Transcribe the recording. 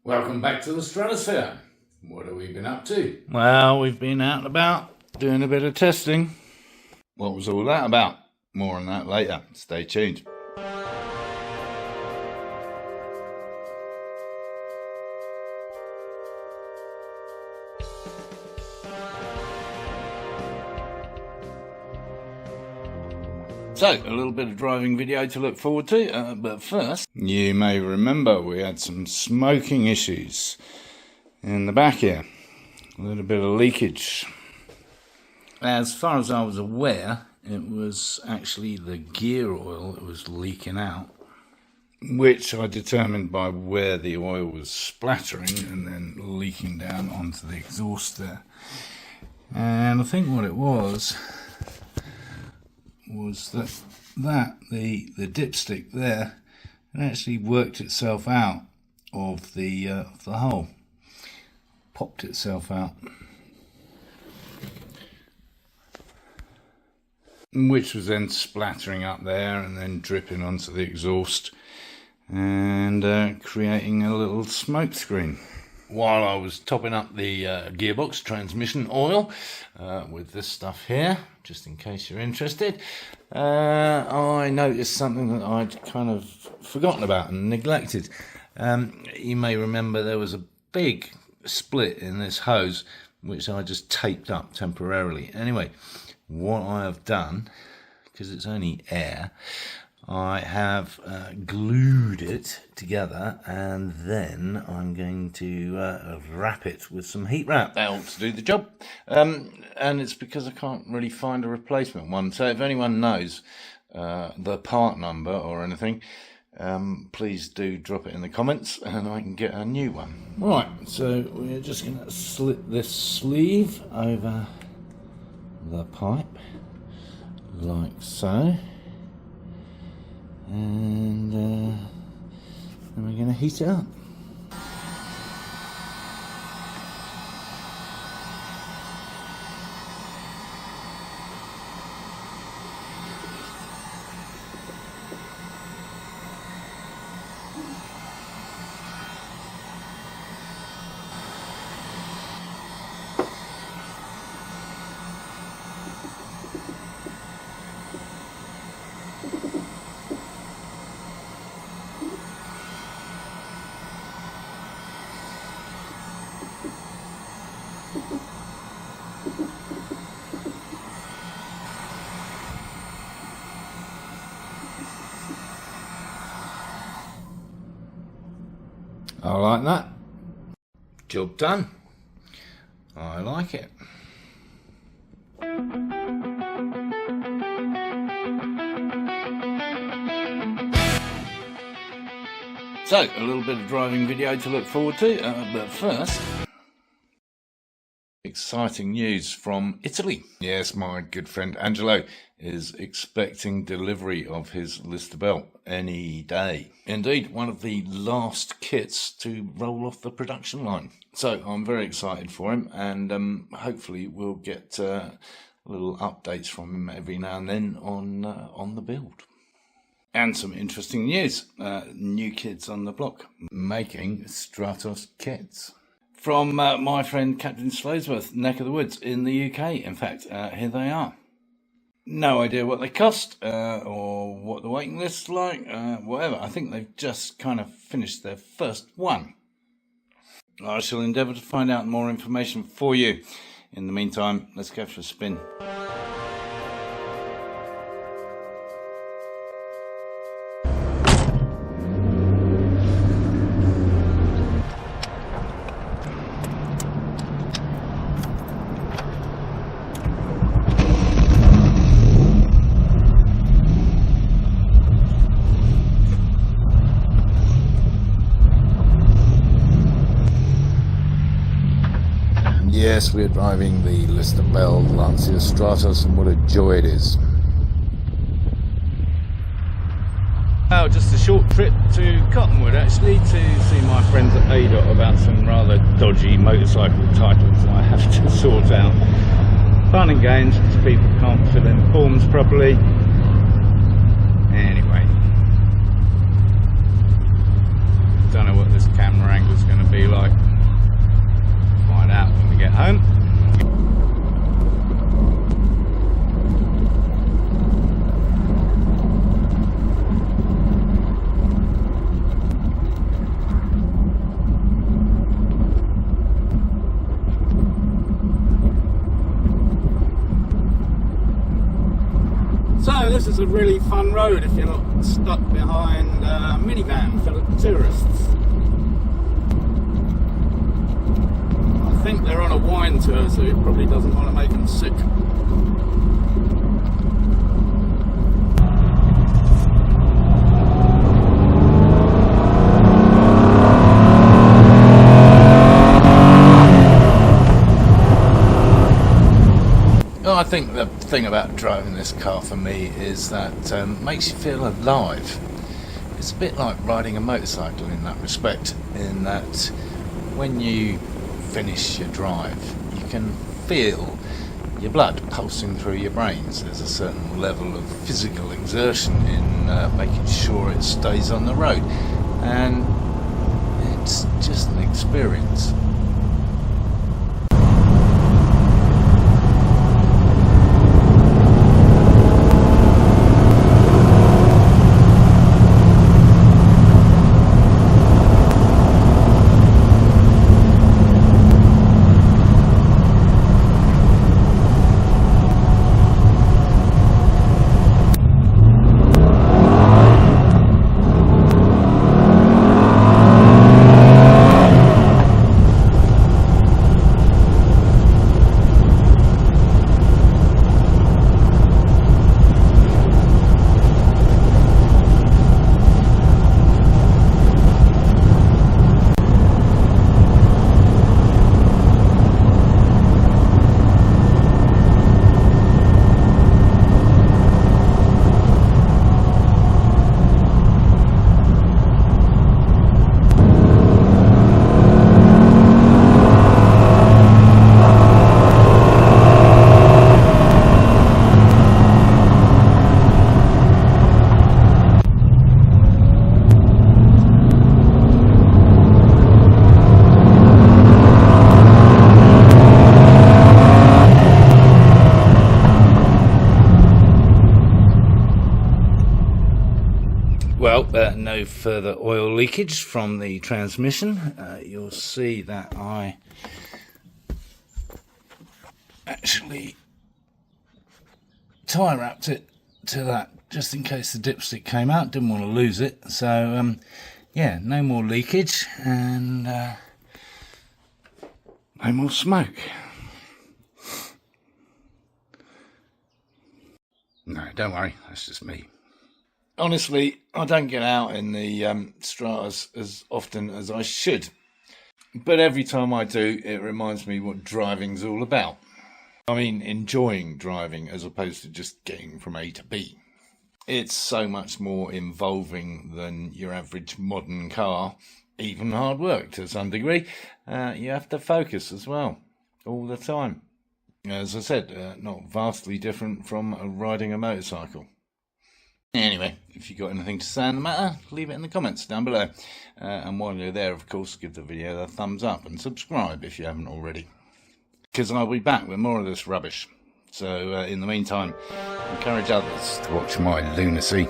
Welcome back to the Stratosphere. What have we been up to? Well, we've been out and about doing a bit of testing. What was all that about? More on that later. Stay tuned. So, a little bit of driving video to look forward to, but first, you may remember we had some smoking issues in the back here. A little bit of leakage. As far as I was aware, it was actually the gear oil that was leaking out, which I determined by where the oil was splattering and then leaking down onto the exhaust there. And I think what it was that the dipstick there had actually worked itself out of the hole, popped itself out, which was then splattering up there and then dripping onto the exhaust and creating a little smoke screen. While I was topping up the Gearbox Transmission Oil with this stuff here, just in case you're interested, I noticed something that I'd kind of forgotten about and neglected. You may remember there was a big split in this hose, which I just taped up temporarily. Anyway, what I have done, because it's only air, I have glued it together, and then I'm going to wrap it with some heat wrap. That'll do the job. And it's because I can't really find a replacement one. So if anyone knows the part number or anything, please do drop it in the comments and I can get a new one. Right, so we're just going to slip this sleeve over the pipe like so. And then we're going to heat it up. I like that. Job done. I like it. So, a little bit of driving video to look forward to, but first, exciting news from Italy. Yes, my good friend Angelo is expecting delivery of his Lister Bell any day. Indeed, one of the last kits to roll off the production line. So I'm very excited for him, and hopefully we'll get little updates from him every now and then on the build. And some interesting news. New kids on the block making Stratos kits. From my friend Captain Slowsworth, neck of the woods in the UK. In fact, here they are. No idea what they cost or what the waiting list's like, whatever. I think they've just kind of finished their first one. I shall endeavour to find out more information for you. In the meantime, let's go for a spin. Yes, we're driving the Lister Bell Stratos, and what a joy it is. Oh, just a short trip to Cottonwood actually to see my friends at ADOT about some rather dodgy motorcycle titles I have to sort out. Fun and games because people can't fill in forms properly. Anyway, don't know what this camera angle is going to be. is a really fun road if you're not stuck behind a minivan full of tourists. I think they're on a wine tour, so it probably doesn't want to make them sick. I think the thing about driving this car for me is that makes you feel alive. It's a bit like riding a motorcycle in that respect, in that when you finish your drive you can feel your blood pulsing through your brains. There's a certain level of physical exertion in making sure it stays on the road, and it's just an experience. Well, no further oil leakage from the transmission. You'll see that I actually tie wrapped it to that just in case the dipstick came out. Didn't want to lose it. So, yeah, no more leakage and no more smoke. No, don't worry, that's just me. Honestly, I don't get out in the Stratos as often as I should. But every time I do, it reminds me what driving's all about. I mean, enjoying driving as opposed to just getting from A to B. It's so much more involving than your average modern car, even hard work to some degree. You have to focus as well, all the time. As I said, not vastly different from riding a motorcycle. Anyway, if you've got anything to say on the matter, leave it in the comments down below. And while you're there, of course, give the video a thumbs up and subscribe if you haven't already. Because I'll be back with more of this rubbish. So in the meantime, encourage others to watch my lunacy.